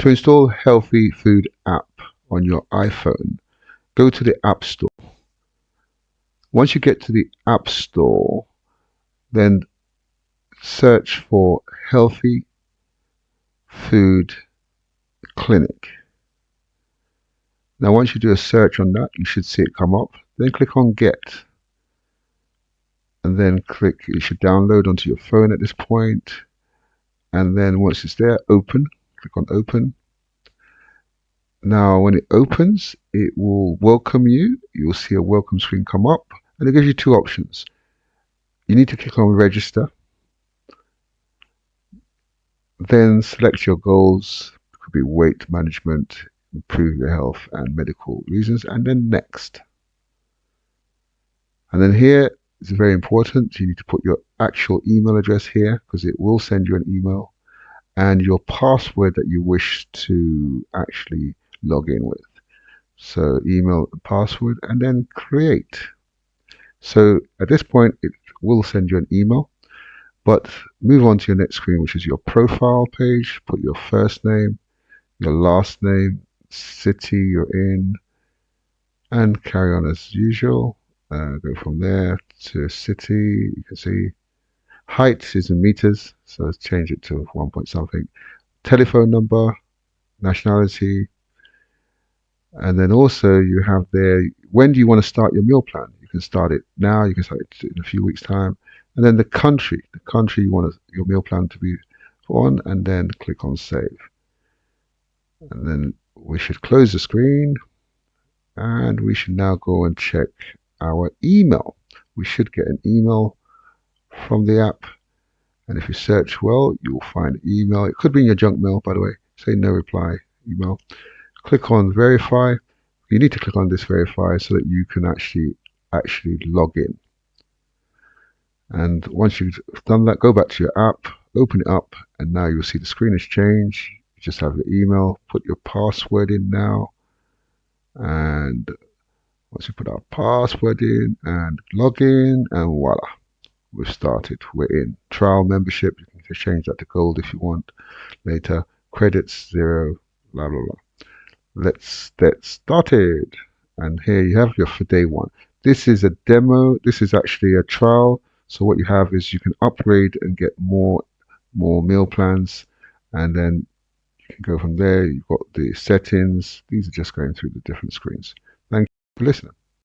To install Healthy Food app on your iPhone, go to the App Store. Once you get to the App Store, then search for Healthy Food Clinic. Now, once you do a search on that, you should see it come up. Then click on Get. And then click, it should download onto your phone at this point. And then once it's there, open. Click on Open. Now, when it opens, it will welcome you. You will see a welcome screen come up. And it gives you two options. You need to click on Register. Then select your goals. It could be weight management, improve your health, and medical reasons. And then Next. And then here, it's very important. You need to put your actual email address here because it will send you an email, and your password that you wish to actually log in with. So email and password, and then create. So at this point, it will send you an email, but move on to your next screen, which is your profile page. Put your first name, your last name, city you're in, and carry on as usual. Go from there to city. You can see height is in meters, so let's change it to 1 point something. Telephone number, nationality, and then also you have there, when do you want to start your meal plan? You can start it now, you can start it in a few weeks' time. And then the country you want your meal plan to be on, and then click on Save. And then we should close the screen, and we should now go and check our email. We should get an email from the app, and if you search well, you'll find email. It could be in your junk mail, by the way. Say no reply email. Click on Verify. You need to click on this Verify so that you can actually log in. And once you've done that, go back to your app, open it up, and now you'll see the screen has changed. You just have your email, put your password in now, and once you put our password in and log in, and voila, we've started. We're in. Trial membership, you can change that to gold if you want later. Credits 0, blah blah blah. Let's get started. And here you have your for day 1. This is a demo. This is actually a trial. So what you have is you can upgrade and get more meal plans, and then you can go from there. You've got the settings. These are just going through the different screens. Thank you for listening.